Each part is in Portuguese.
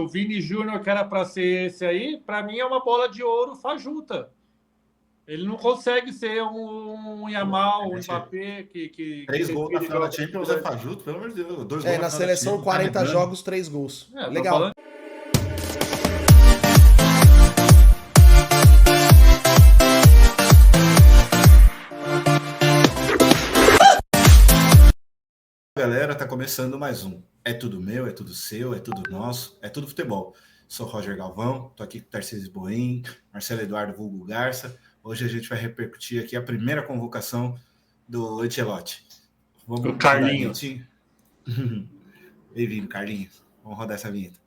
O Vini Júnior, que era para ser esse aí, para mim é uma bola de ouro fajuta. Ele não consegue ser um Yamal, um Mbappé que 3 gols na decide final da jogos Champions é grandes. fajuto, pelo amor de Deus. 2 gols na Na final da seleção, Champions, tá 40 medando. jogos, 3 gols. Tô Legal. falando. Galera, tá começando mais um. É tudo meu, é tudo seu, é tudo nosso, é tudo futebol. Sou Roger Galvão, tô aqui com o Tarcísio Boim, Marcelo Eduardo Vulgo Garça. Hoje a gente vai repercutir aqui a primeira convocação do Ancelotti. O Vamos rodar a Carlinhos. vinhetinha? Bem-vindo, Carlinhos. Vamos rodar essa vinheta.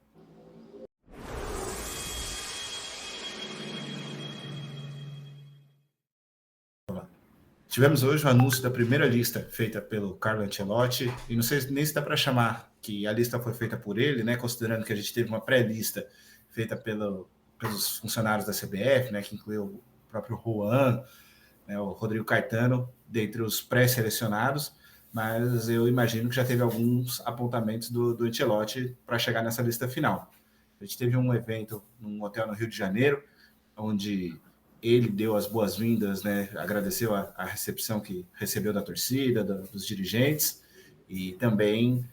Tivemos hoje o anúncio da primeira lista feita pelo Carlo Ancelotti, e não sei nem se dá para chamar que a lista foi feita por ele, né, considerando que a gente teve uma pré-lista feita pelos funcionários da CBF, né, que incluiu o próprio Juan, né, o Rodrigo Caetano, dentre os pré-selecionados, mas eu imagino que já teve alguns apontamentos do Ancelotti para chegar nessa lista final. A gente teve um evento num hotel no Rio de Janeiro, onde ele deu as boas-vindas, né? Agradeceu a recepção que recebeu da torcida, dos dirigentes, e também,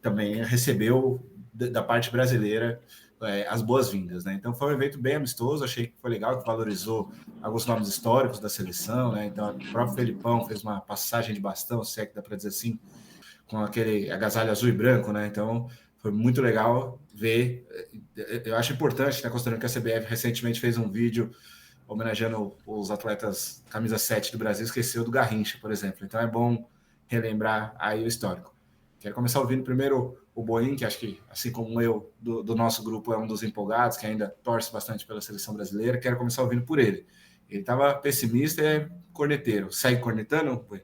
também recebeu da parte brasileira as boas-vindas, né? Então foi um evento bem amistoso, achei que foi legal, que valorizou alguns nomes históricos da seleção, né? Então o próprio Felipão fez uma passagem de bastão, se é que dá para dizer assim, com aquele agasalho azul e branco, né? Então foi muito legal ver. Eu acho importante, né, considerando que a CBF recentemente fez um vídeo homenageando os atletas camisa 7 do Brasil, esqueceu do Garrincha, por exemplo. Então é bom relembrar aí o histórico. Quero começar ouvindo primeiro o Boim, que acho que, assim como eu, do nosso grupo, é um dos empolgados, que ainda torce bastante pela seleção brasileira. Quero começar ouvindo por ele. Ele estava pessimista e é corneteiro. Segue cornetando, Boim?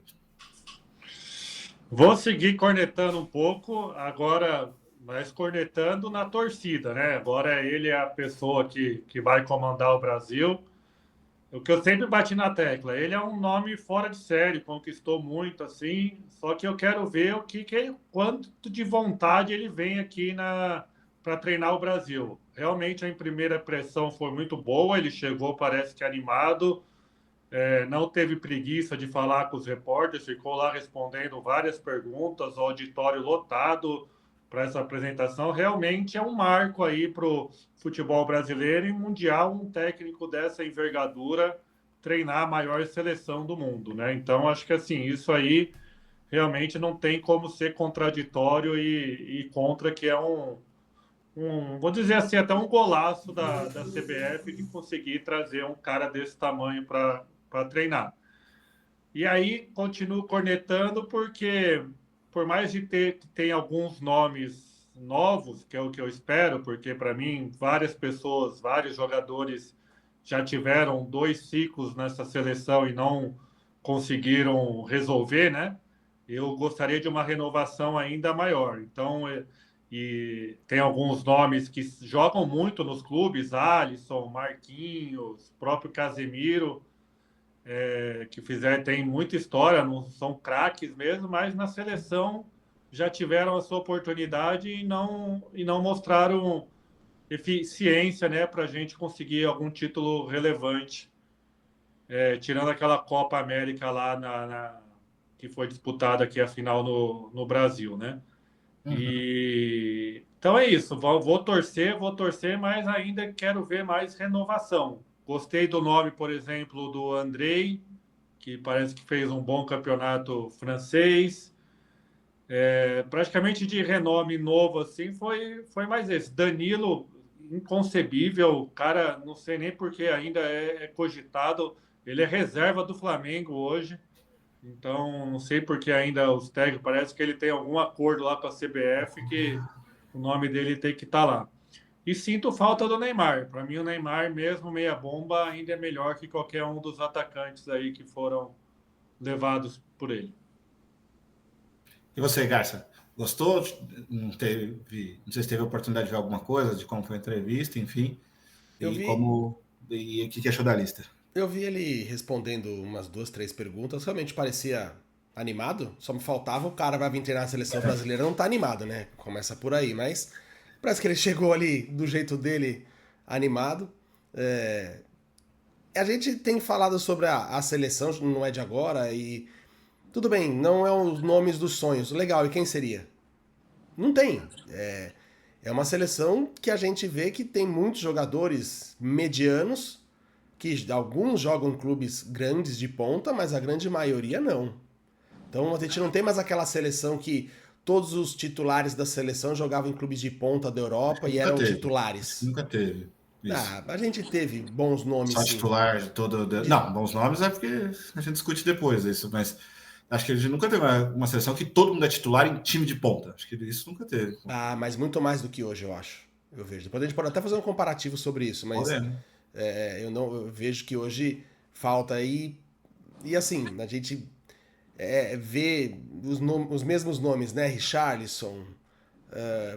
Vou seguir cornetando um pouco, agora, mas cornetando na torcida, né? Agora ele é a pessoa que vai comandar o Brasil. O que eu sempre bati na tecla, ele é um nome fora de série, conquistou muito, assim, só que eu quero ver quanto de vontade ele vem aqui para treinar o Brasil. Realmente a primeira impressão foi muito boa, ele chegou, parece que animado, não teve preguiça de falar com os repórteres, ficou lá respondendo várias perguntas, o auditório lotado para essa apresentação. Realmente é um marco aí para o futebol brasileiro e mundial, um técnico dessa envergadura treinar a maior seleção do mundo, né? Então, acho que assim, isso aí realmente não tem como ser contraditório e contra, que é vou dizer assim, até um golaço da CBF de conseguir trazer um cara desse tamanho para treinar. E aí continuo cornetando porque, por mais de ter alguns nomes novos, que é o que eu espero, porque para mim várias pessoas, vários jogadores já tiveram 2 ciclos nessa seleção e não conseguiram resolver, né? Eu gostaria de uma renovação ainda maior. Então, e tem alguns nomes que jogam muito nos clubes, Alisson, Marquinhos, próprio Casemiro, que tem muita história, não são craques mesmo, mas na seleção já tiveram a sua oportunidade e não mostraram eficiência, né, para a gente conseguir algum título relevante, tirando aquela Copa América lá que foi disputada aqui a final no Brasil, né? E então é isso. Vou torcer, mas ainda quero ver mais renovação. Gostei do nome, por exemplo, do Andrei, que parece que fez um bom campeonato francês. Praticamente de renome novo assim foi mais esse. Danilo, inconcebível, cara, não sei nem por que ainda é cogitado. Ele é reserva do Flamengo hoje. Então, não sei porque ainda os técnicos, parece que ele tem algum acordo lá com a CBF que o nome dele tem que estar lá. E sinto falta do Neymar. Para mim, o Neymar, mesmo meia bomba, ainda é melhor que qualquer um dos atacantes aí que foram levados por ele. E você, Garça? Gostou? Não sei se teve a oportunidade de ver alguma coisa, de como foi a entrevista, enfim. Eu E vi, o que achou da lista? eu vi ele respondendo umas 2, 3 perguntas, realmente parecia animado, só me faltava o cara vai vir treinar a seleção brasileira, não tá animado, né? Começa por aí, mas Parece que ele chegou ali do jeito dele, animado. É, a gente tem falado sobre a seleção, não é de agora, e tudo bem, não é os nomes dos sonhos. Legal, e quem seria? Não tem. É uma seleção que a gente vê que tem muitos jogadores medianos, que alguns jogam em clubes grandes de ponta, mas a grande maioria não. Então a gente não tem mais aquela seleção que todos os titulares da seleção jogavam em clubes de ponta da Acho Europa que e nunca eram teve. Acho que titulares. nunca teve. Isso. Ah, a gente teve bons nomes Só sim. titular de todo. Não, bons nomes é porque a gente discute depois isso, mas acho que a gente nunca teve uma seleção que todo mundo é titular em time de ponta. Acho que isso nunca teve. Ah, mas muito mais do que hoje, eu acho. Eu vejo. Depois a gente pode até fazer um comparativo sobre isso, mas Podendo. eu vejo que hoje falta aí. E assim, a gente vê os mesmos nomes, né? Richarlison,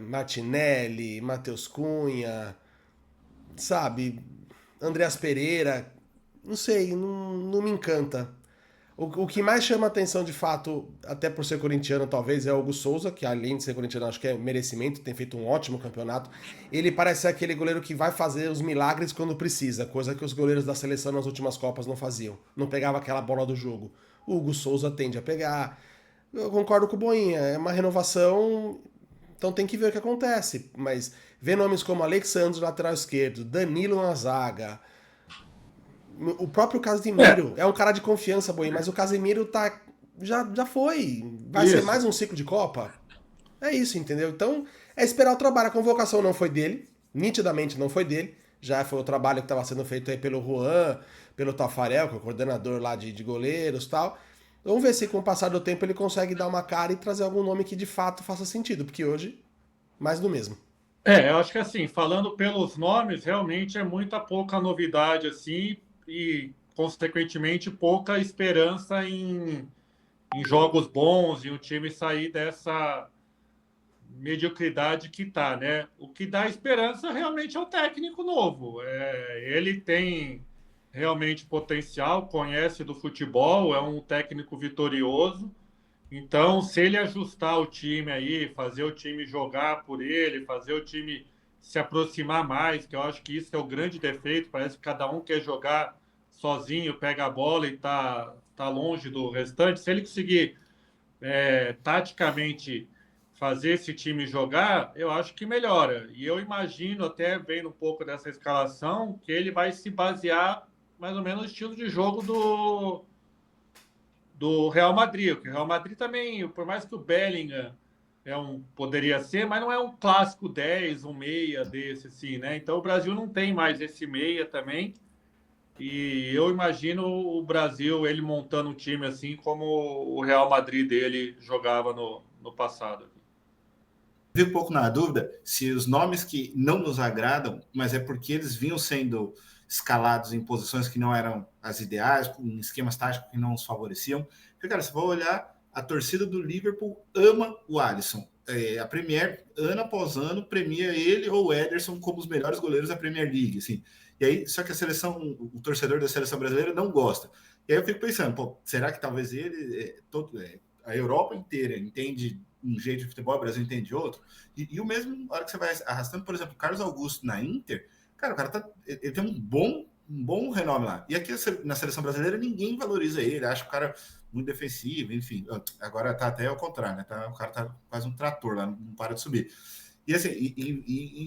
Martinelli, Matheus Cunha, sabe? Andreas Pereira. Não sei, não me encanta. O que mais chama atenção de fato, até por ser corintiano, talvez, é o Hugo Souza, que além de ser corintiano, acho que é merecimento, tem feito um ótimo campeonato. Ele parece ser aquele goleiro que vai fazer os milagres quando precisa, coisa que os goleiros da seleção nas últimas Copas não faziam. Não pegava aquela bola do jogo. O Hugo Souza tende a pegar. Eu concordo com o Boinha, é uma renovação, então tem que ver o que acontece. Mas ver nomes como Alexandre, lateral esquerdo, Danilo na zaga, o próprio É, Casemiro é um cara de confiança, Boi, mas o Casemiro tá. Já foi. Vai ser isso. mais um ciclo de Copa? É isso, entendeu? Então, é esperar o trabalho. A convocação não foi dele, nitidamente não foi dele. Já foi o trabalho que estava sendo feito aí pelo Juan, pelo Tafarel, que é o coordenador lá de goleiros e tal. Vamos ver se com o passar do tempo ele consegue dar uma cara e trazer algum nome que de fato faça sentido, porque hoje, mais do mesmo. Eu acho que assim, falando pelos nomes, realmente é muita pouca novidade assim e, consequentemente, pouca esperança em jogos bons e o time sair dessa mediocridade que tá, né? O que dá esperança realmente é o técnico novo. Ele tem realmente potencial, conhece do futebol, é um técnico vitorioso. Então, se ele ajustar o time aí, fazer o time jogar por ele, fazer o time se aproximar mais, que eu acho que isso é o grande defeito, parece que cada um quer jogar sozinho, pega a bola e tá longe do restante. Se ele conseguir taticamente fazer esse time jogar, eu acho que melhora. E eu imagino, até vendo um pouco dessa escalação, que ele vai se basear mais ou menos no estilo de jogo do Real Madrid. O Real Madrid também, por mais que o Bellingham poderia ser, mas não é um clássico 10, um meia desse, assim, né? Então o Brasil não tem mais esse meia também. E eu imagino o Brasil, ele montando um time assim como o Real Madrid dele jogava no passado. Fico um pouco na dúvida se os nomes que não nos agradam, mas é porque eles vinham sendo escalados em posições que não eram as ideais, em esquemas táticos que não os favoreciam. Porque, cara, se for olhar, a torcida do Liverpool ama o Alisson. A Premier, ano após ano, premia ele ou o Ederson como os melhores goleiros da Premier League. Assim. E aí, só que a seleção, o torcedor da seleção brasileira não gosta. E aí eu fico pensando, pô, será que talvez ele, a Europa inteira entende um jeito de futebol, o Brasil entende outro? E o mesmo, na hora que você vai arrastando, por exemplo, o Carlos Augusto na Inter, cara, o cara ele tem um bom renome lá. E aqui na seleção brasileira ninguém valoriza ele, acha o cara muito defensivo, enfim. Agora tá até ao contrário, né? O cara tá quase um trator lá, não para de subir. E assim,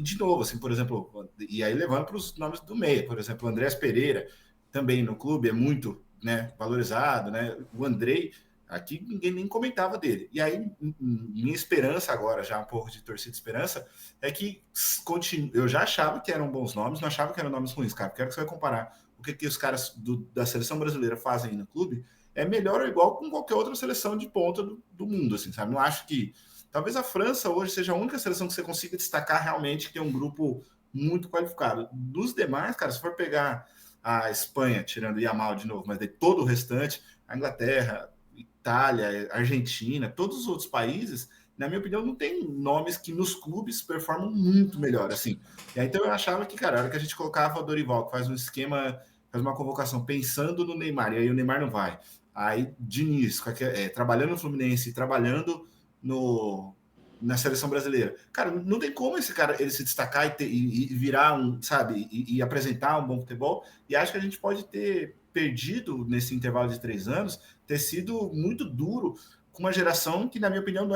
de novo, assim, por exemplo, e aí levando para os nomes do meia, por exemplo, o Andrés Pereira, também no clube é muito, né, valorizado, né? O Andrei, aqui ninguém nem comentava dele. E aí, minha esperança agora, já um pouco de torcida de esperança, é que eu já achava que eram bons nomes, não achava que eram nomes ruins, cara. Quero que você vai comparar o que os caras da seleção brasileira fazem no clube, é melhor ou igual com qualquer outra seleção de ponta do mundo, assim, sabe? Não acho que talvez a França hoje seja a única seleção que você consiga destacar realmente que tem um grupo muito qualificado. Dos demais, cara, se for pegar a Espanha, tirando o Yamal de novo, mas de todo o restante, a Inglaterra, Itália, Argentina, todos os outros países, na minha opinião, não tem nomes que nos clubes performam muito melhor, assim. E aí, então eu achava que, cara, a hora que a gente colocava o Dorival, que faz um esquema, faz uma convocação pensando no Neymar, e aí o Neymar não vai. Aí, Diniz, trabalhando no Fluminense, trabalhando no, na seleção brasileira. Cara, não tem como esse cara ele se destacar e virar um, sabe, e apresentar um bom futebol. E acho que a gente pode ter perdido nesse intervalo de 3 anos, ter sido muito duro com uma geração que, na minha opinião,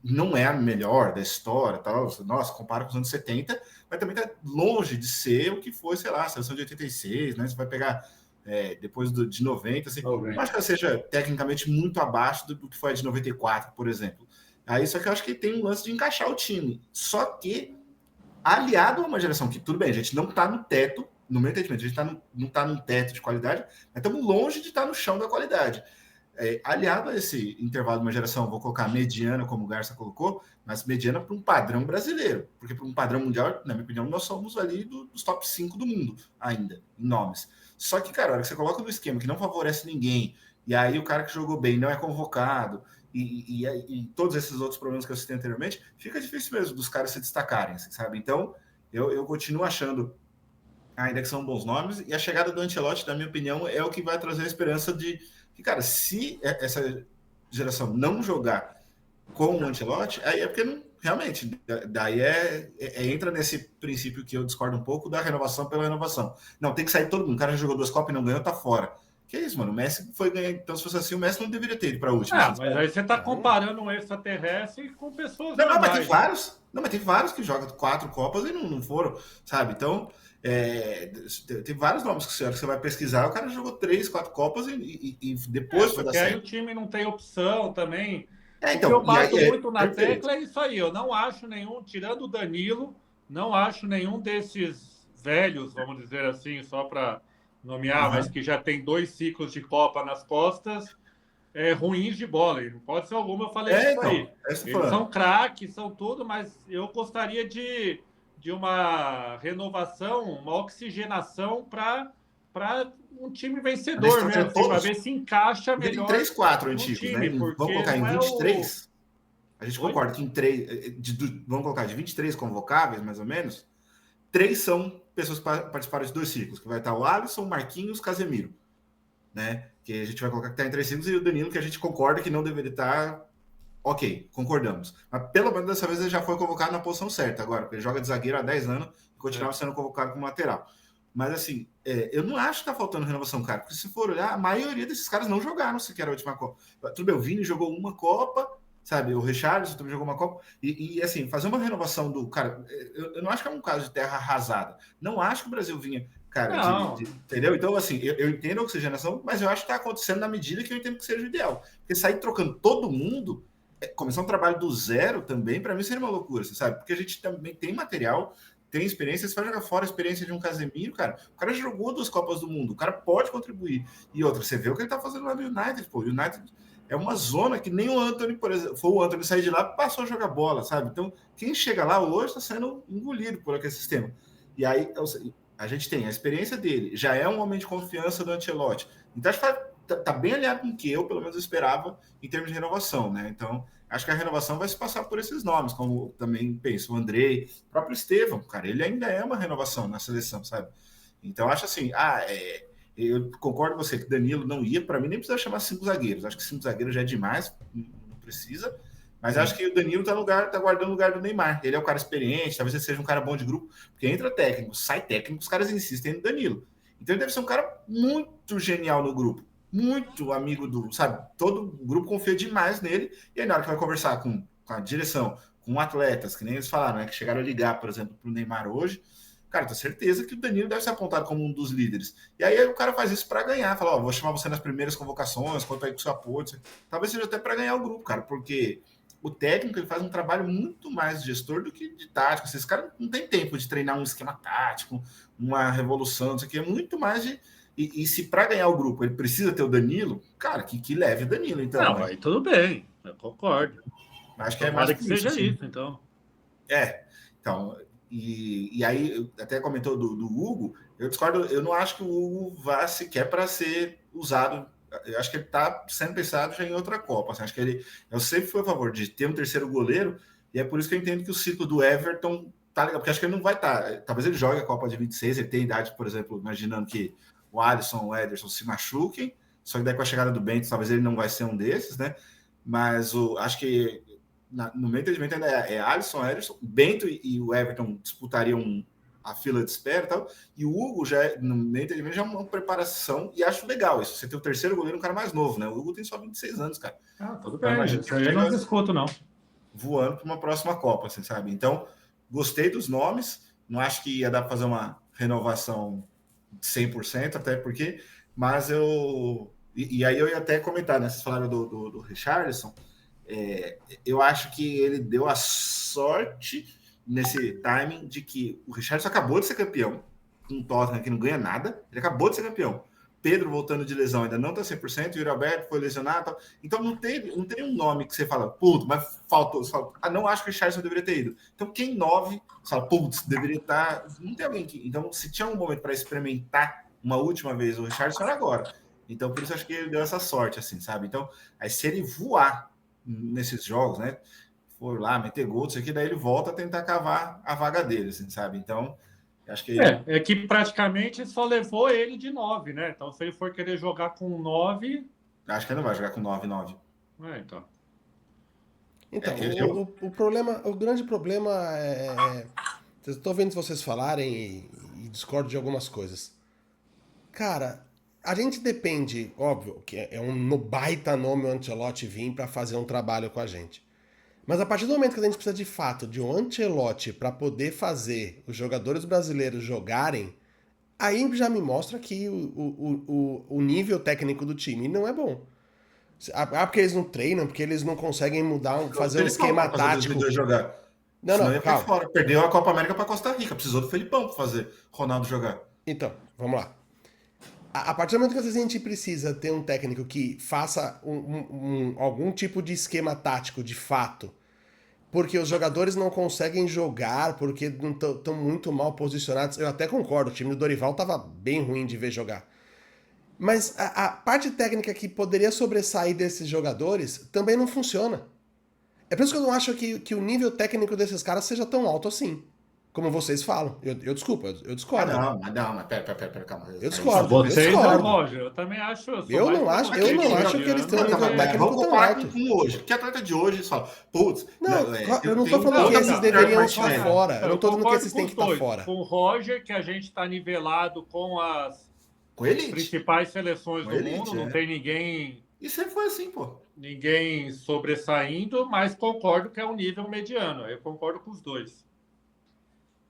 não é a melhor da história, tal. Nossa, compara com os anos 70, mas também está longe de ser o que foi, sei lá, a seleção de 86, né? Você vai pegar depois de 90, assim, não acho que ela seja tecnicamente muito abaixo do que foi a de 94, por exemplo. Aí, só que eu acho que tem um lance de encaixar o time. Só que, aliado a uma geração que, tudo bem, a gente não está no teto, no meu entendimento, a gente não está num teto de qualidade, mas estamos longe de estar no chão da qualidade. Aliado a esse intervalo de uma geração, vou colocar mediana, como o Garça colocou, mas mediana para um padrão brasileiro, porque para um padrão mundial, na minha opinião, nós somos ali dos top 5 do mundo ainda, em nomes. Só que, cara, a hora que você coloca no esquema que não favorece ninguém, e aí o cara que jogou bem não é convocado, e todos esses outros problemas que eu citei anteriormente, fica difícil mesmo dos caras se destacarem, assim, sabe? Então, eu continuo achando ainda que são bons nomes, e a chegada do Ancelotti, na minha opinião, é o que vai trazer a esperança de que, cara, se essa geração não jogar com o Ancelotti, aí é porque não, realmente, daí entra nesse princípio que eu discordo um pouco da renovação pela renovação. Não, tem que sair todo mundo. O cara já jogou 2 Copas e não ganhou, tá fora. Que isso, mano? O Messi foi ganhar. Então, se fosse assim, o Messi não deveria ter ido para a última. Mas aí você está comparando um extraterrestre com pessoas não, normais. mas tem vários. Não, mas tem vários que jogam 4 Copas e não foram, sabe? Então, tem vários nomes que você vai pesquisar. O cara jogou 3, 4 Copas e depois foi porque aí o time não tem opção também. Então, o que eu bato muito na perfeito. tecla é isso aí. Eu não acho nenhum, tirando o Danilo, não acho nenhum desses velhos, vamos dizer assim, só para nomear, mas que já tem 2 ciclos de Copa nas costas, ruins de bola. Não pode ser alguma, eu falei isso então, aí. Eles são craques, são tudo, mas eu gostaria de uma renovação, uma oxigenação para um time vencedor mesmo, para ver se encaixa melhor. Tem 3, 4 no antigos, time, né? porque Vamos colocar em não é 23. A gente concorda que em 3, vamos colocar de 23 convocáveis, mais ou menos, 3 são pessoas que participaram de 2 ciclos, que vai estar o Alisson, o Marquinhos, Casemiro, né? Que a gente vai colocar que está em 3 ciclos, e o Danilo, que a gente concorda que não deveria estar. Ok, concordamos. Mas pelo menos dessa vez ele já foi convocado na posição certa agora, porque ele joga de zagueiro há 10 anos e continuava sendo convocado como lateral. Mas assim, eu não acho que tá faltando renovação, cara, porque se for olhar, a maioria desses caras não jogaram sequer a última Copa. Tudo bem, o Vini jogou uma Copa, sabe? O Richarlison também jogou uma Copa. E assim, fazer uma renovação do cara, eu não acho que é um caso de terra arrasada. Não acho que o Brasil vinha, cara, entendeu? Então, assim, eu entendo a oxigenação, mas eu acho que tá acontecendo na medida que eu entendo que seja o ideal. Porque sair trocando todo mundo, começar um trabalho do zero também, para mim seria uma loucura, você sabe? Porque a gente também tem material, tem experiência, você vai jogar fora a experiência de um Casemiro, cara. O cara jogou 2 Copas do Mundo, o cara pode contribuir. E outra, você vê o que ele tá fazendo lá no United, pô. O United é uma zona que nem o Antony, por exemplo, foi o Antony sair de lá, passou a jogar bola, sabe? Então, quem chega lá hoje está sendo engolido por aquele sistema. E aí, a gente tem a experiência dele, já é um homem de confiança do Ancelotti. Então, acho que tá bem alinhado com o que eu, pelo menos, esperava em termos de renovação, né? Então, acho que a renovação vai se passar por esses nomes, como também penso, o Andrei, o próprio Estevão, cara, ele ainda é uma renovação na seleção, sabe? Então, acho assim, eu concordo com você que Danilo não ia, para mim nem precisa chamar 5 zagueiros, acho que 5 zagueiros já é demais, não precisa, mas acho que o Danilo tá guardando o lugar do Neymar, ele é um cara experiente, talvez ele seja um cara bom de grupo, porque entra técnico, sai técnico, os caras insistem no Danilo, então ele deve ser um cara muito genial no grupo, muito amigo do, sabe, todo o grupo confia demais nele, e aí na hora que vai conversar com a direção, com atletas, que nem eles falaram, né, que chegaram a ligar, por exemplo, para o Neymar hoje, cara, tenho certeza que o Danilo deve ser apontado como um dos líderes. E aí o cara faz isso para ganhar, fala, vou chamar você nas primeiras convocações, conta aí com o seu apoio, talvez seja até para ganhar o grupo, cara, porque o técnico ele faz um trabalho muito mais de gestor do que de tático. Esse cara não tem tempo de treinar um esquema tático, uma revolução, isso aqui é muito mais de. E se para ganhar o grupo ele precisa ter o Danilo, cara, que leve o Danilo, então. Não, aí tudo bem, eu concordo. Acho que é mais que seja isso, então. Então, e aí, até comentou do Hugo, eu discordo, eu não acho que o Hugo vá sequer para ser usado. Eu acho que ele está sendo pensado já em outra Copa. Assim, acho que eu sempre fui a favor de ter um terceiro goleiro, e é por isso que eu entendo que o ciclo do Everton tá legal, porque acho que ele não vai estar. Talvez ele jogue a Copa de 26, ele tem idade, por exemplo, imaginando que o Alisson, o Ederson se machuquem, só que daí com a chegada do Bento, talvez ele não vai ser um desses, né? Mas acho que no meu entendimento, ainda é Alisson, Ederson, Bento e o Everton disputariam a fila de espera e tal, e o Hugo já, no meu entendimento, já é uma preparação, e acho legal isso, você ter o terceiro goleiro, um cara mais novo, né? O Hugo tem só 26 anos, cara. Tudo bem, isso aí eu não discuto, não. Voando para uma próxima Copa, assim, sabe? Então, gostei dos nomes, não acho que ia dar para fazer uma renovação de 100%, até porque, mas e aí eu ia até comentar, né? Vocês falaram do Richarlison, eu acho que ele deu a sorte nesse timing de que o Richarlison acabou de ser campeão, com o Tottenham que não ganha nada, ele acabou de ser campeão. Pedro voltando de lesão ainda não está 100%, o Yuri Alberto foi lesionado, então não tem um nome que você fala, putz, mas faltou, você fala, não acho que o Richarlison deveria ter ido. Então quem 9, você fala, putz, deveria estar, não tem alguém que, então se tinha um momento para experimentar uma última vez o Richarlison era agora. Então por isso acho que ele deu essa sorte, assim, sabe? Então, aí se ele voar nesses jogos, né, for lá, meter gol, isso aqui, daí ele volta a tentar cavar a vaga dele, assim, sabe? Então, acho que... É que praticamente só levou ele de 9, né? Então, se ele for querer jogar com 9... Acho que ele não vai jogar com 9-9. Então. Então, o problema, o grande problema estou vendo vocês falarem e discordo de algumas coisas. Cara, a gente depende, óbvio, que é um baita nome o Ancelotti vir para fazer um trabalho com a gente. Mas a partir do momento que a gente precisa de fato de um Ancelotti para poder fazer os jogadores brasileiros jogarem, aí já me mostra que o nível técnico do time não é bom. Porque eles não treinam, porque eles não conseguem mudar, fazer um esquema tático. Jogar. Não, calma. Fora. Perdeu a Copa América para Costa Rica, precisou do Felipão para fazer Ronaldo jogar. Então, vamos lá. A partir do momento que a gente precisa ter um técnico que faça algum tipo de esquema tático de fato, porque os jogadores não conseguem jogar, porque estão muito mal posicionados, eu até concordo, o time do Dorival estava bem ruim de ver jogar. Mas a parte técnica que poderia sobressair desses jogadores também não funciona. É por isso que eu não acho que o nível técnico desses caras seja tão alto assim. Como vocês falam. Eu discordo. Não, pera, calma. Eu discordo. Vocês não, Roger. Eu também acho. Eu não acho que eles têm um nível técnico tão alto. Com hoje. Porque atleta de hoje, eles falam, putz. Eu não tô falando que esses deveriam estar fora. Eu não tô dizendo que esses têm que estar fora. Com o Roger, que a gente tá nivelado com as principais seleções do mundo, não tem ninguém. E sempre foi assim, pô. Ninguém sobressaindo, mas concordo que é um nível mediano. Eu concordo com os dois.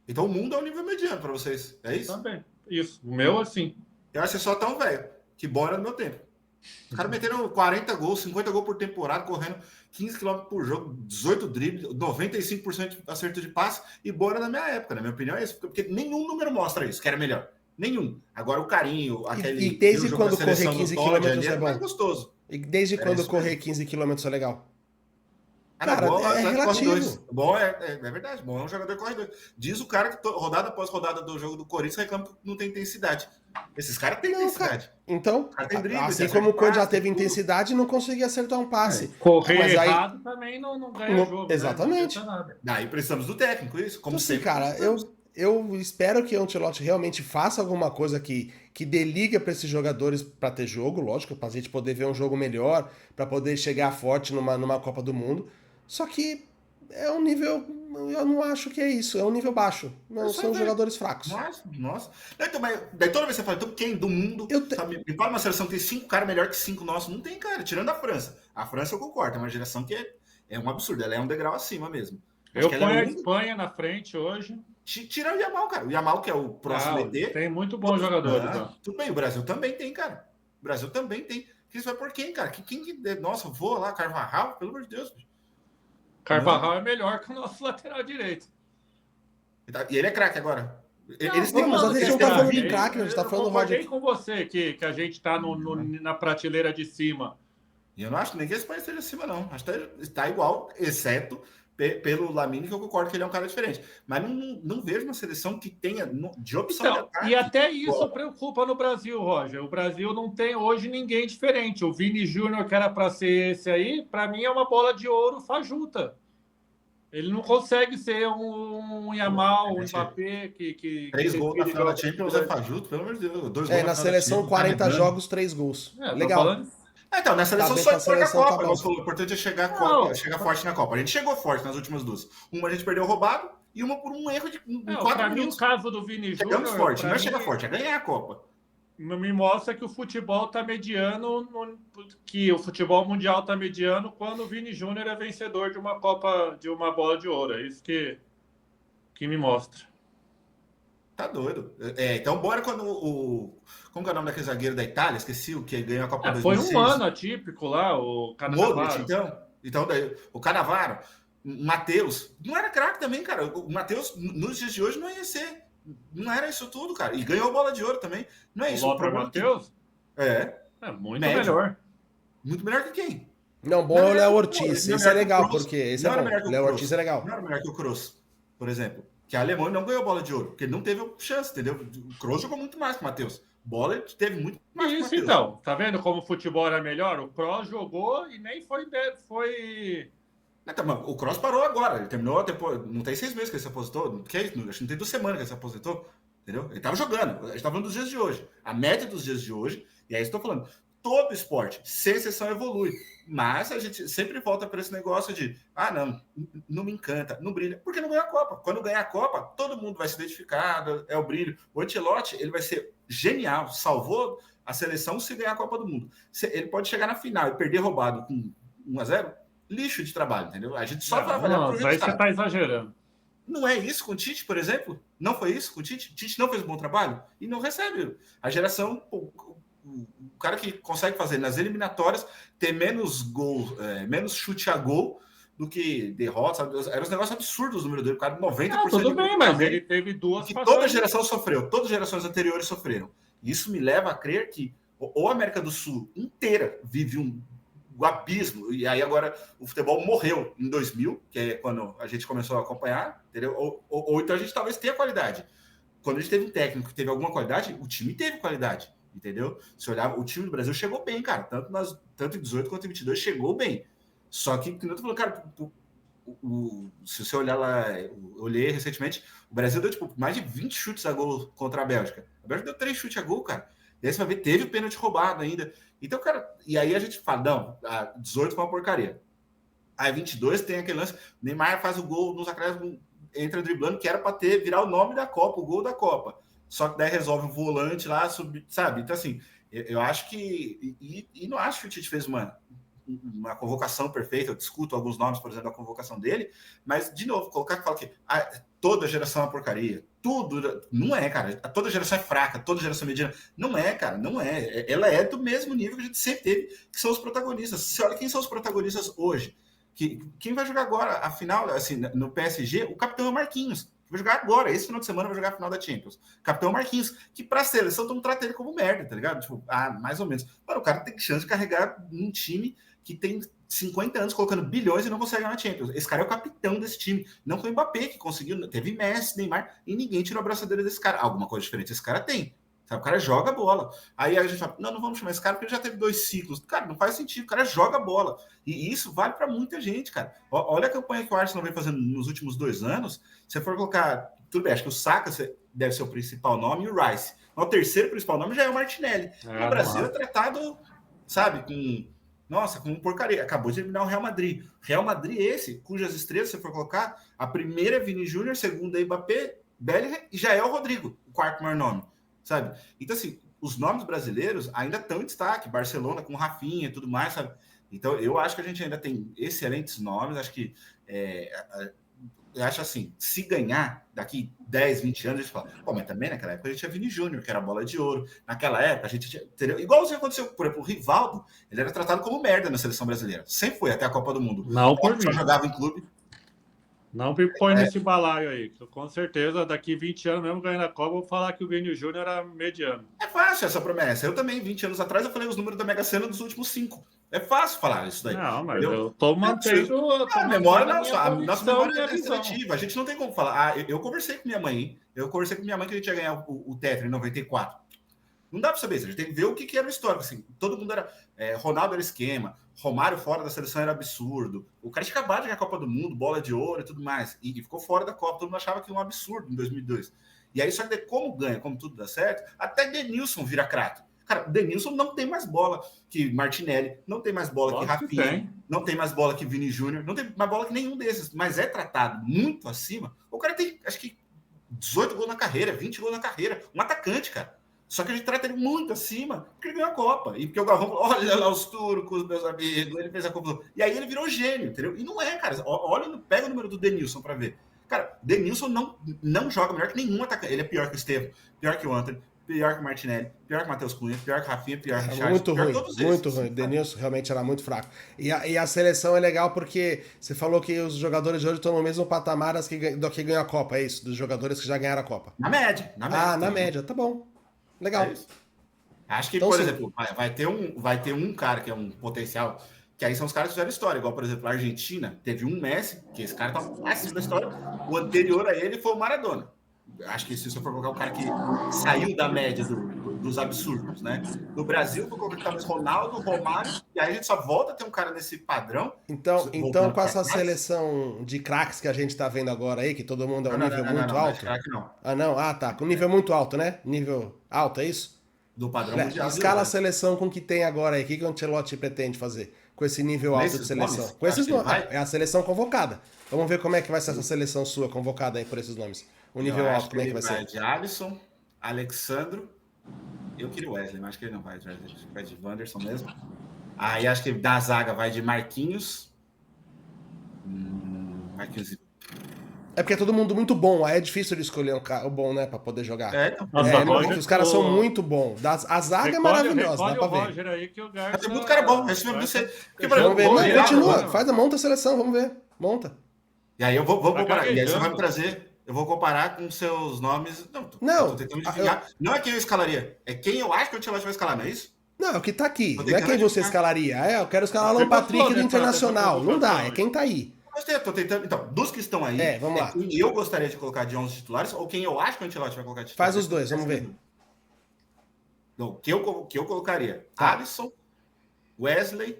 Então o mundo é um nível mediano para vocês, é isso? Também, isso. O meu, assim. Eu acho que é só tão velho, que bom era no meu tempo. Os caras meteram 40 gols, 50 gols por temporada, correndo 15 km por jogo, 18 dribles, 95% de acerto de passe, e bom era na minha época, na minha opinião é isso, porque nenhum número mostra isso, que era melhor. Nenhum. Agora o carinho, aquele... E desde quando correr 15 km é bom? Mais gostoso. E desde quando correr 15 km é legal? Cara, é relativo. Bom é verdade. Bom é um jogador corredor. Diz o cara que rodada após rodada do jogo do Corinthians reclama que não tem intensidade. Esses caras têm intensidade. Então, assim como o Code já teve intensidade, não conseguia acertar um passe. Correr errado também não ganha jogo. Exatamente. Né? Daí precisamos do técnico, isso. Como então, sempre. Cara, eu espero que o Ancelotti realmente faça alguma coisa que dê liga para esses jogadores para ter jogo, lógico, para a gente poder ver um jogo melhor, para poder chegar forte numa Copa do Mundo. Só que é um nível, eu não acho que é isso, é um nível baixo. Não são jogadores fracos. Nossa. Daí toda vez você fala, então quem do mundo, sabe, me fala uma seleção que tem 5 caras melhor que 5 nossos. Não tem, cara, tirando a França. A França eu concordo, é uma geração que é um absurdo, ela é um degrau acima mesmo. Eu ponho a Espanha na frente hoje. Tira o Yamal, cara. O Yamal, que é o próximo ET. Tem muito bons jogadores. Tudo bem, o Brasil também tem, cara. O Brasil também tem. Que isso vai por quem, cara? Nossa, voa lá, Carvajal, pelo amor de Deus, bicho. Carvajal é melhor que o nosso lateral direito. E ele é craque agora. Eles têm mas a gente não tá falando de craque, a gente tá falando do Roger. Eu com você que a gente tá na prateleira de cima. E eu não acho nem que a Espanha esteja acima, não. Acho que está igual, exceto pelo Lamine, que eu concordo que ele é um cara diferente. Mas não vejo uma seleção que tenha de opção de ataque. E até isso preocupa no Brasil, Roger. O Brasil não tem hoje ninguém diferente. O Vini Júnior, que era para ser esse aí, para mim é uma bola de ouro fajuta. Ele não consegue ser um Yamal, um Mbappé que 3 gols na final da Champions é fajuto, pelo amor de Deus. 2 gols na seleção, 40 jogos, 3 gols. Legal. Então, nessa Tá seleção bem só com a importa a seleção, tá Copa. bom. O importante é chegar, Não, chegar forte na Copa. A gente chegou forte nas últimas duas. Uma a gente perdeu roubado e uma por um erro em 4 para mim, o minutos. caso do Vini Chegamos Júnior, forte. Não para é mim, chegar forte, é ganhar a Copa. me mostra que o futebol tá mediano, que o futebol mundial tá mediano quando o Vini Júnior é vencedor de uma Copa, de uma bola de ouro. É isso que me mostra. Tá doido. Então, bora quando o. Como que é o nome daquele zagueiro da Itália? Esqueci o que ganhou a Copa Foi um 2006. ano atípico lá, o Modric, Cannavaro. então daí, o Cannavaro, o Matheus, não era craque também, cara. O Matheus, nos dias de hoje, não ia ser. Não era isso tudo, cara. E ganhou bola de ouro também. Não é O isso. O Lothar problema é que Matheus é é muito médio. melhor. Muito melhor que quem? Não, bom Não é era o melhor Léo que Ortiz. não era Esse é melhor que o legal, Kroos. porque esse é Não era bom. melhor que O o Léo Kroos. Ortiz é legal. Não era melhor que o Kroos, por exemplo. Que a Alemanha não ganhou bola de ouro, porque ele não teve chance, entendeu? O Kroos jogou muito mais que o Matheus. Bola ele teve muito mais que o Isso Matheus. então, tá vendo como o futebol era melhor? O Kroos jogou e nem foi. O Kroos parou agora. Ele terminou depois. Não tem 6 meses que ele se aposentou. Acho que não tem 2 semanas que ele se aposentou. Entendeu? Ele tava jogando. A gente tá falando dos dias de hoje. A média dos dias de hoje. E aí estou falando. Todo esporte, sem exceção, evolui. Mas a gente sempre volta para esse negócio de não me encanta, não brilha, porque não ganha a Copa. Quando ganhar a Copa, todo mundo vai se identificar, é o brilho. O Ancelotti, ele vai ser genial, salvou a seleção se ganhar a Copa do Mundo. Ele pode chegar na final e perder roubado com 1-0, lixo de trabalho, entendeu? A gente só vai avaliar Não, pro aí você resultado. tá exagerando. Não é isso com o Tite, por exemplo? Não foi isso com o Tite? O Tite não fez um bom trabalho e não recebe. A geração, o cara que consegue fazer nas eliminatórias ter menos gol, menos chute a gol do que derrotas. Eram uns negócios absurdos o número dele. O cara 90% Tudo de bem, mas ele teve duas que passagens. toda geração sofreu, todas as gerações anteriores sofreram. Isso me leva a crer que ou a América do Sul inteira vive um abismo, e aí agora o futebol morreu em 2000, que é quando a gente começou a acompanhar, entendeu? Ou então a gente talvez tenha qualidade. Quando a gente teve um técnico que teve alguma qualidade, o time teve qualidade, entendeu? Se olhar, o time do Brasil chegou bem, cara, tanto em 18 quanto em 22 chegou bem. Só que, como eu tô falando, cara, se você olhar lá, eu olhei recentemente, o Brasil deu tipo mais de 20 chutes a gol contra a Bélgica. A Bélgica deu 3 chutes a gol, cara. E aí você vai ver, teve o pênalti roubado ainda. Então, cara, e aí a gente fala, não, a 18 foi uma porcaria. Aí 22 tem aquele lance, Neymar faz o gol nos acréscimos, entra driblando, que era para virar o nome da Copa, o gol da Copa. Só que daí resolve o volante lá, sabe? Então, assim, eu acho que. E não acho que o Tite fez uma convocação perfeita. Eu discuto alguns nomes, por exemplo, da convocação dele, mas, de novo, colocar que fala que toda geração é uma porcaria. Tudo. Não é, cara. Toda geração é fraca, toda geração é mediana. Não é, cara, não é. Ela é do mesmo nível que a gente sempre teve, que são os protagonistas. Você olha quem são os protagonistas hoje. Quem vai jogar agora a final, assim, no PSG, o capitão é o Marquinhos. Vai jogar agora, esse final de semana vai jogar a final da Champions. Capitão Marquinhos, que pra seleção todo mundo trata ele como merda, tá ligado? Tipo, mais ou menos. Mano, o cara tem chance de carregar um time que tem 50 anos colocando bilhões e não consegue ganhar na Champions. Esse cara é o capitão desse time. Não foi o Mbappé que conseguiu, teve Messi, Neymar, e ninguém tirou a braçadeira desse cara. Alguma coisa diferente esse cara tem. Sabe? O cara joga bola. Aí a gente fala, não vamos chamar esse cara porque ele já teve 2 ciclos. Cara, não faz sentido. O cara joga bola. E isso vale para muita gente, cara. Olha a campanha que o Arsenal vem fazendo nos últimos 2 anos. Se você for colocar, tudo bem, acho que o Saka deve ser o principal nome e o Rice. O terceiro principal nome já é o Martinelli. No Brasil é tratado, sabe, com porcaria. Acabou de eliminar o Real Madrid. Real Madrid esse, cujas estrelas, se você for colocar, a primeira é Vini Júnior, a segunda é Mbappé, Bellingham e já é o Rodrigo, o quarto maior nome. Sabe? Então, assim, os nomes brasileiros ainda estão em destaque. Barcelona com Rafinha e tudo mais, sabe? Então, eu acho que a gente ainda tem excelentes nomes. Acho que, eu acho assim, se ganhar daqui 10, 20 anos, a gente fala, mas também naquela época a gente tinha Vini Júnior, que era bola de ouro. Naquela época a gente tinha, entendeu? Igualzinho aconteceu, por exemplo, o Rivaldo, ele era tratado como merda na seleção brasileira. Sempre foi, até a Copa do Mundo. Não por mim. Só jogava em clube. Não me põe nesse balaio aí. Com certeza, daqui 20 anos, mesmo ganhando a Copa, eu vou falar que o Vini Júnior era mediano. É fácil essa promessa. Eu também, 20 anos atrás, eu falei os números da Mega Sena dos últimos 5. É fácil falar isso daí. Não, mas entendeu? eu tô mantendo. A memória não, a nossa memória é visão. seletiva. A gente não tem como falar. Eu conversei com minha mãe, hein? Eu conversei com minha mãe que a gente ia ganhar o Tetra em 94. Não dá para saber isso. A gente tem que ver o que era o histórico. Assim, todo mundo era. Ronaldo era esquema. Romário fora da seleção era absurdo. O cara tinha acabado de ganhar a Copa do Mundo, bola de ouro e tudo mais. E ficou fora da Copa. Todo mundo achava que era um absurdo em 2002. E aí, só que como ganha, como tudo dá certo, até Denilson vira craque. Cara, o Denilson não tem mais bola que Martinelli, não tem mais bola que Lógico que Rafinha, tem. não tem mais bola que Vini Júnior, não tem mais bola que nenhum desses, mas é tratado muito acima. O cara tem, acho que 18 gols na carreira, 20 gols na carreira, um atacante, cara. Só que a gente trata ele muito acima porque ele ganhou a Copa. E porque o Galvão falou, olha lá os turcos, meus amigos, ele fez a Copa. E aí ele virou gênio, entendeu? E não é, cara. Olha, pega o número do Denilson para ver. Cara, Denilson não joga melhor que nenhum atacante. Ele é pior que o Estevam, pior que o Antony, pior que o Martinelli, pior que o Matheus Cunha, pior que o Rafinha, pior que o Richard. Muito ruim, todos muito esses. ruim. Denilson realmente era muito fraco. E a seleção é legal porque você falou que os jogadores de hoje estão no mesmo patamar do que ganham a Copa, é isso? Dos jogadores que já ganharam a Copa. Na média. Na média, tá bom. Legal. É isso. Acho que, Então, por sim. exemplo, vai ter um cara que é um potencial, que aí são os caras que fizeram história, igual, por exemplo, a Argentina teve um Messi, que esse cara tá acima da história, o anterior a ele foi o Maradona. Acho que se você for colocar o cara que saiu da média dos absurdos, né? No Brasil, vou colocar talvez Ronaldo, Romário, e aí a gente só volta a ter um cara nesse padrão. Então com essa seleção de craques que a gente tá vendo agora aí, que todo mundo é um nível muito alto. Não. Ah, não? Ah, tá. Com nível muito alto, né? Nível alto, é isso? Do padrão mundial. Escala a seleção com o que tem agora aí. O que o Ancelotti pretende fazer com esse nível alto de seleção? Nomes, Com esses nomes. vai... É a seleção convocada. Vamos ver como é que vai ser essa seleção sua convocada aí por esses nomes. O nível alto, como é que vai ser? De Alisson, Alexandro. Eu queria o Wesley, mas acho que ele não vai. Vai de Wanderson mesmo. Aí acho que da zaga vai de Marquinhos. Marquinhos. É porque é todo mundo muito bom. Aí é difícil de escolher o bom, né? Pra poder jogar. Os caras são muito bons. A zaga é maravilhosa, dá pra ver. Roger aí que o Garça... Tem muito cara bom. Esse mesmo você. Vamos ver. Não, continua. Monta a seleção, vamos ver. Monta. E aí eu vou comparar. E aí você vai me trazer. Eu vou comparar com seus nomes. Não, tô tentando adivinhar. Não é quem eu escalaria. É quem eu acho que o Ancelotti vai escalar, não é isso? Não, é o que tá aqui. Não é quem você escalaria. Eu quero escalar Alan Patrick do Internacional. Não dá, é quem tá aí. Eu tô tentando. Então, dos que estão aí, vamos lá. Quem eu gostaria de colocar de 11 titulares ou quem eu acho que o Ancelotti vai colocar de titular. Faz os dois, vamos ver. Então, que eu colocaria Alisson, Wesley,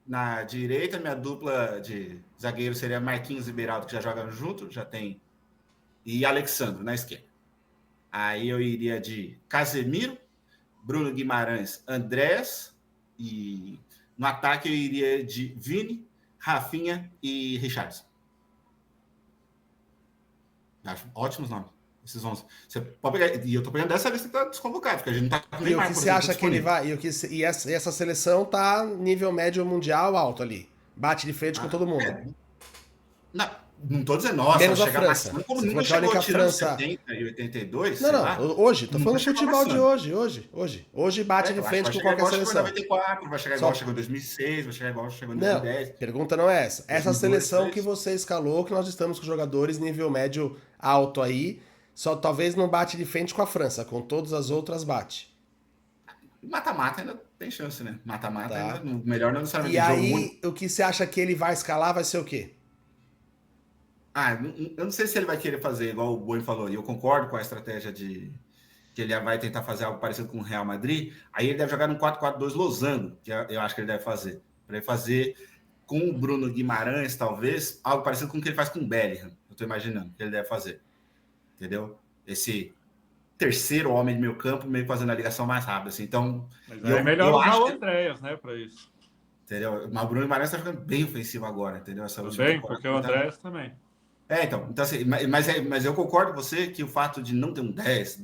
na direita, minha dupla de zagueiro seria Marquinhos e Beraldo, que já jogam junto, já tem. E Alexandre na esquerda. Aí eu iria de Casemiro, Bruno Guimarães, Andrés, e no ataque eu iria de Vini, Rafinha e Richarlison. Acho ótimos nomes. Esses 11. Você pode pegar, e eu tô pegando dessa lista que tá desconvocada, porque a gente não tá com nem mais. E o que você acha que ele vai? E essa seleção tá nível médio mundial alto ali. Bate de frente com todo mundo. Não tô dizendo, nossa, menos a França. Como você nunca chegou tirando França... 70 e 82, não, hoje, tô falando futebol de hoje. Hoje bate de frente com qualquer seleção. Vai chegar igual chegou em 2006, vai chegar igual chegou em 2010. Não, pergunta não é essa. Essa seleção que você escalou, que nós estamos com jogadores nível médio alto aí, só talvez não bate de frente com a França, com todas as outras bate. Mata-mata ainda tem chance, né? Mata-mata ainda, melhor não necessariamente. E aí, o que você acha que ele vai escalar vai ser o quê? Eu não sei se ele vai querer fazer igual o Boi falou, e eu concordo com a estratégia de que ele vai tentar fazer algo parecido com o Real Madrid. Aí ele deve jogar no 4-4-2 losango, que eu acho que ele deve fazer. Para ele fazer com o Bruno Guimarães, talvez, algo parecido com o que ele faz com o Bellingham. Eu estou imaginando que ele deve fazer. Entendeu? Esse terceiro homem de meio campo, meio fazendo a ligação mais rápida. Assim. Então, mas é melhor usar o Andréas, né, para isso. Entendeu? Mas o Bruno Guimarães está ficando bem ofensivo agora, entendeu? Bem, porque o Andréas também. Então assim, mas eu concordo com você que o fato de não ter um 10,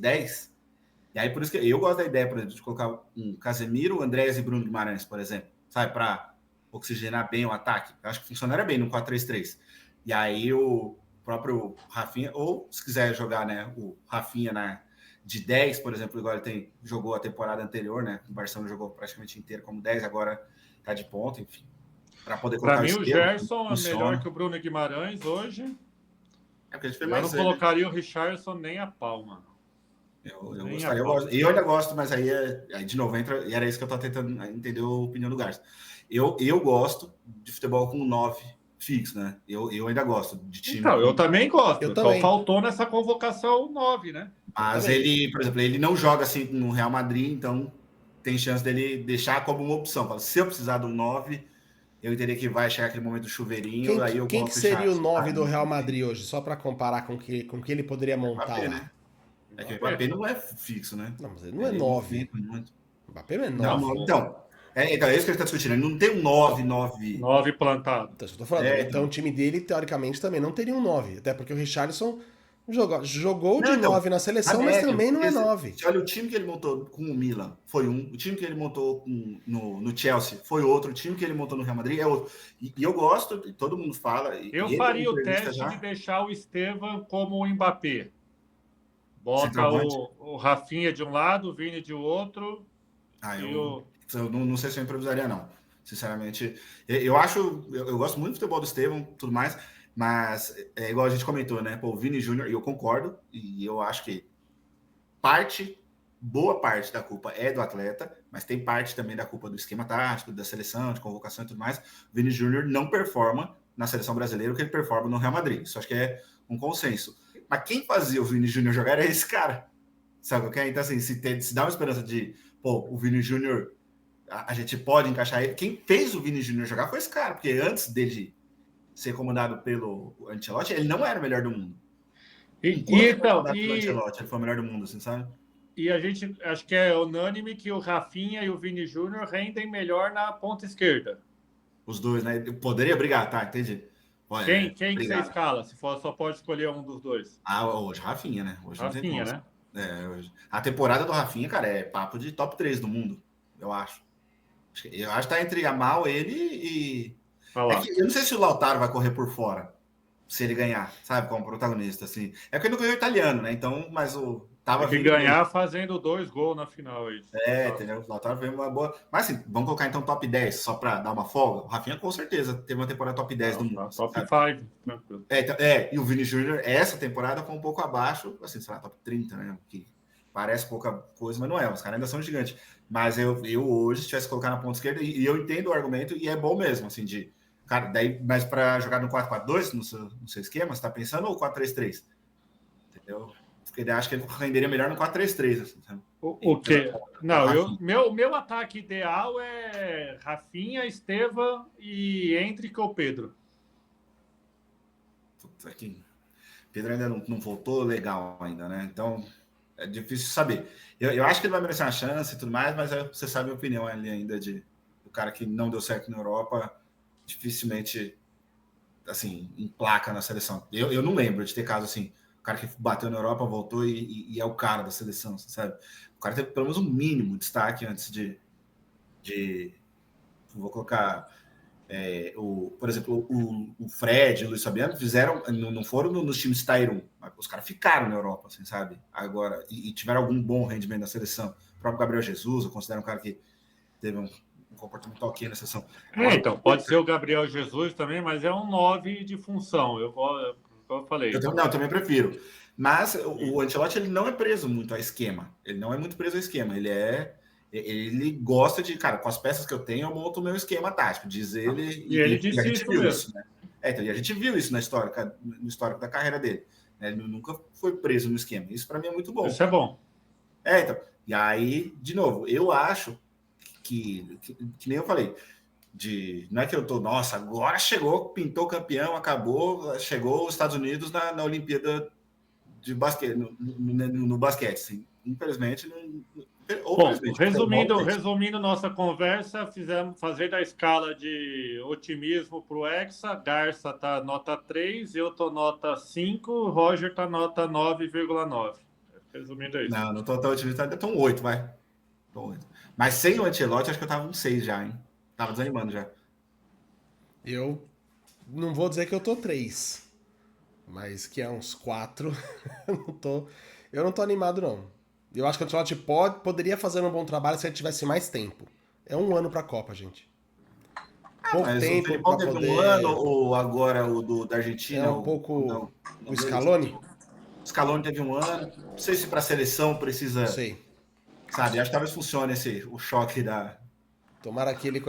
e aí por isso que eu gosto da ideia, por exemplo, de colocar um Casemiro, Andrés e Bruno Guimarães, por exemplo, sabe, para oxigenar bem o ataque. Eu acho que funcionaria bem no 4-3-3. E aí o próprio Rafinha, ou se quiser jogar, né, o Rafinha de 10, por exemplo, igual ele jogou a temporada anterior, né, o Barcelona jogou praticamente inteiro como 10, agora tá de ponta, enfim. Para mim, o Gerson é melhor que o Bruno Guimarães hoje. Eu não colocaria o Richarlison nem a palma. Eu ainda gosto, mas aí de novo entra, e era isso que eu estava tentando entender a opinião do Garça. Eu gosto de futebol com 9 fixo, né? Eu ainda gosto de time. Então, eu também gosto. Eu também. Faltou nessa convocação 9, né? Mas ele, por exemplo, ele não joga assim no Real Madrid, então tem chance dele deixar como uma opção. Se eu precisar de um 9, eu entendi que vai chegar aquele momento do chuveirinho. Quem que seria o 9 do Real Madrid hoje? Só para comparar com que ele poderia montar lá. Né? É que o Mbappé não é fixo, né? Não, mas ele não é 9. Mbappé não é Não, 9. então, então, é isso que ele está discutindo. Ele não tem um 9, 9. 9 plantado. Então, isso que eu tô falando. Então o time dele, teoricamente, também não teria um 9. Até porque o Richarlison jogou Não, de então, 9 na tá seleção, mas médio, também não porque é 9. você olha o time que ele montou com o Milan, foi um. O time que ele montou no Chelsea foi outro. O time que ele montou no Real Madrid é outro. E eu gosto, e todo mundo fala. E Eu ele é faria o entrevista teste de já, deixar o Estevam como o Mbappé. Bota centroavante. o Rafinha de um lado, o Vini de outro e Eu não sei se eu improvisaria, não. Sinceramente, eu acho. Eu gosto muito do futebol do Estevão, tudo mais, mas é igual a gente comentou, né? Pô, o Vini Júnior, e eu concordo, e eu acho que boa parte da culpa é do atleta, mas tem parte também da culpa do esquema tático, da seleção, de convocação e tudo mais. O Vini Júnior não performa na seleção brasileira o que ele performa no Real Madrid. Isso acho que é um consenso. Mas quem fazia o Vini Júnior jogar era esse cara. Sabe o que é? Então, assim, se dá uma esperança de, pô, o Vini Júnior, a gente pode encaixar ele. Quem fez o Vini Júnior jogar foi esse cara, porque antes dele ser comandado pelo Ancelotti, ele não era o melhor do mundo. Enquanto ele foi comandado pelo Ancelotti, ele foi o melhor do mundo, assim, sabe? E a gente acho que é unânime que o Rafinha e o Vini Júnior rendem melhor na ponta esquerda. Os dois, né? Poderia brigar, tá? Entendi. Olha, quem que você escala? Se for, só pode escolher um dos dois. Hoje Rafinha, né? Hoje Rafinha, né? Hoje. A temporada do Rafinha, cara, é papo de top 3 do mundo, eu acho. Eu acho que tá entre Yamal, ele e. Eu não sei se o Lautaro vai correr por fora, se ele ganhar, sabe? Como protagonista, assim. É porque ele não ganhou italiano, né? Então, mas o. Tava vindo ganhar fazendo 2 gols na final aí. Entendeu? O Lautaro veio uma boa. Mas assim, vamos colocar então top 10, só para dar uma folga. O Rafinha com certeza teve uma temporada top 10 do mundo. Top 5, tranquilo. E o Vini Júnior, essa temporada foi um pouco abaixo, assim, sei lá, top 30, né? Que parece pouca coisa, mas não é. Os caras ainda são gigantes. Mas eu hoje, se tivesse que colocar na ponta esquerda, e eu entendo o argumento, e é bom mesmo, assim, de. Cara, daí, mas para jogar no 4-4-2, no seu esquema, você tá pensando ou 4-3-3? Entendeu? Porque ele acha que ele renderia melhor no 4-3-3. Assim, sabe? O quê? Não, meu ataque ideal é Rafinha, Estevam e Endrick ou Pedro. Aqui. Pedro ainda não voltou legal ainda, né? Então é difícil saber. Eu acho que ele vai merecer uma chance e tudo mais, mas você sabe a minha opinião ali ainda do cara que não deu certo na Europa, dificilmente assim, emplaca na seleção. Eu não lembro de ter caso assim, o cara que bateu na Europa, voltou e é o cara da seleção, sabe? O cara teve pelo menos um mínimo de destaque antes de vou colocar por exemplo, o Fred e o Luiz Fabiano fizeram, não foram nos times Tier 1, os caras ficaram na Europa, assim, sabe? Agora, e tiveram algum bom rendimento na seleção. O próprio Gabriel Jesus, eu considero um cara que teve um comportamento ok na seleção. Então, pode ser o Gabriel Jesus também, mas é um 9 de função, eu falei. Eu também prefiro. Mas o Ancelotti, ele não é preso muito a esquema. Ele não é muito preso a esquema. Ele gosta de, cara, com as peças que eu tenho, eu monto o meu esquema tático, diz ele. E ele disse a gente isso viu mesmo. Isso, né? Então, e a gente viu isso no histórico da carreira dele. Né? Ele nunca foi preso no esquema. Isso para mim é muito bom. Isso é bom. Então. E aí, de novo, eu acho que nem eu falei, não é que eu tô, nossa, agora chegou, pintou campeão, acabou, chegou os Estados Unidos na Olimpíada de basquete, no basquete, assim. Infelizmente, bom, resumindo nossa conversa, fazer da escala de otimismo para o Hexa. Garça tá nota 3, eu tô nota 5, Roger tá nota 9,9. Resumindo é isso. Não tô tão otimista, ainda tô um 8, vai. Tô 8. Mas sem o Ancelotti, acho que eu tava um 6 já, hein? Tava desanimando já. Eu não vou dizer que eu tô 3, mas que é uns 4. Eu não tô animado, não. Eu acho que o Ancelotti poderia fazer um bom trabalho se ele tivesse mais tempo. É um ano pra Copa, gente. Pouco tempo pra poder... um ano, ou agora o da Argentina... É um pouco... O Scaloni? O Scaloni teve um ano. Não sei se pra seleção precisa... Não sei. Sabe, acho que talvez funcione o choque da... Tomara que ele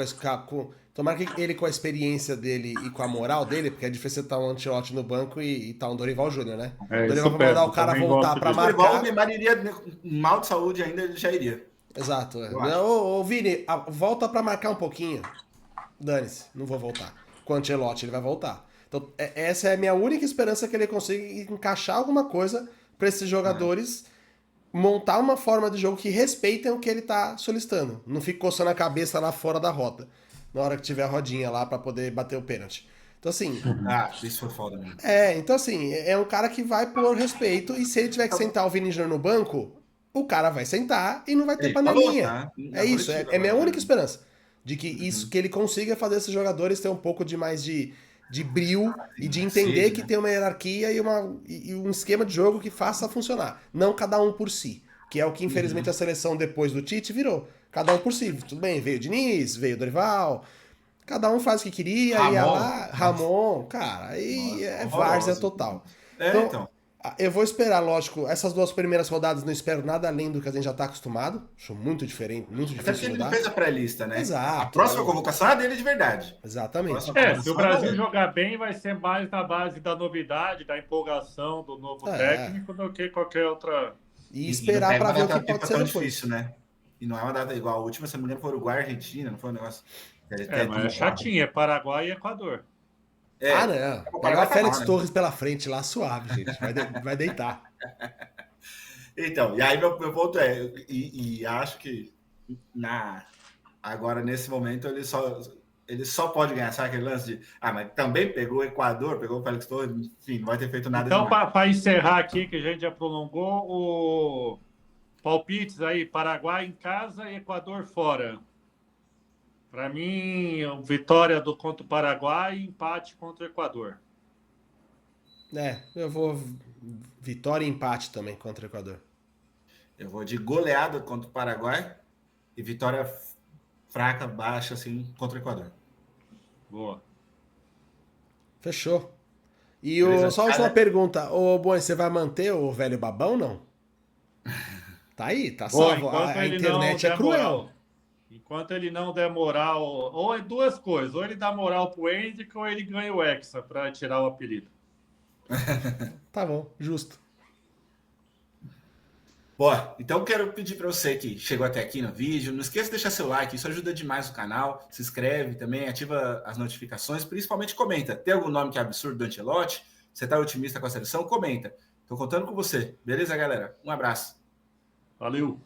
Tomara que ele, com a experiência dele e com a moral dele, porque é difícil estar um Ancelotti no banco e tá um Dorival Júnior, né? O Dorival vai mandar o cara voltar pra marcar. Dorival, o Neymar iria mal de saúde ainda, ele já iria. Exato. Ô, Vini, volta pra marcar um pouquinho. Dane-se, não vou voltar. Com o Ancelotti, ele vai voltar. Então, essa é a minha única esperança, que ele consiga encaixar alguma coisa pra esses jogadores montar uma forma de jogo que respeitem o que ele tá solicitando. Não fique coçando a cabeça lá fora da rota, na hora que tiver a rodinha lá para poder bater o pênalti. Então, assim, Ah, isso foi foda mesmo. então assim, é um cara que vai por respeito e se ele tiver que sentar o Vini Júnior no banco, o cara vai sentar e não vai ter Ele falou, panelinha. tá? É isso, é minha única esperança. De que isso, Uhum. que ele consiga fazer esses jogadores ter um pouco de mais de brio e de entender Sede, que né? tem uma hierarquia e um esquema de jogo que faça funcionar. Não cada um por si. Que é o que, infelizmente, a seleção depois do Tite virou. Cada um por si. Tudo bem, veio o Diniz, veio o Dorival. Cada um faz o que queria, ia Ramon. lá, Ramon, cara, aí Nossa, é várzea horroroso. total. Então, Então. eu vou esperar, lógico, essas 2 primeiras rodadas não espero nada além do que a gente já tá acostumado. Acho muito diferente, muito Até difícil porque de ele não mudar. fez a pré-lista, né? A Exato. próxima convocação é dele de verdade. Exatamente. Se o Brasil jogar bem, vai ser mais na base da novidade, da empolgação do novo É. técnico do que qualquer outra. E não esperar pega pra uma ver o data que pode FIFA ser tão depois. difícil, né? E não é uma data igual. A última, se não me engano, foi Uruguai e Argentina, não foi um negócio. Mas é chatinho, é Paraguai e Equador. Não. O Pegar Paraguai o tá Félix mal, né? Torres pela frente lá, suave, gente. Vai deitar. Então, e aí meu ponto é, e acho que agora, nesse momento, ele só pode ganhar, sabe aquele lance de, mas também pegou o Equador, pegou o Félix Torres, enfim, não vai ter feito nada Então, demais. para encerrar aqui, que a gente já prolongou, o palpites aí, Paraguai em casa e Equador fora. Para mim, vitória contra o Paraguai e empate contra o Equador. Eu vou vitória e empate também contra o Equador. Eu vou de goleada contra o Paraguai e vitória fraca, baixa, assim, contra o Equador. Boa. Fechou. E só a última Cara, pergunta. Ô, Boi, você vai manter o velho babão, não? Tá aí, tá salvo. Enquanto A ele não internet é der cruel. moral. Enquanto ele não der moral, ou é duas coisas, ou ele dá moral pro Hendrick ou ele ganha o Hexa para tirar o apelido. Tá bom, justo. Boa, então quero pedir para você que chegou até aqui no vídeo, não esqueça de deixar seu like, isso ajuda demais o canal, se inscreve também, ativa as notificações, principalmente comenta. Tem algum nome que é absurdo do Ancelotti? Você tá otimista com a seleção? Comenta. Tô contando com você. Beleza, galera? Um abraço. Valeu!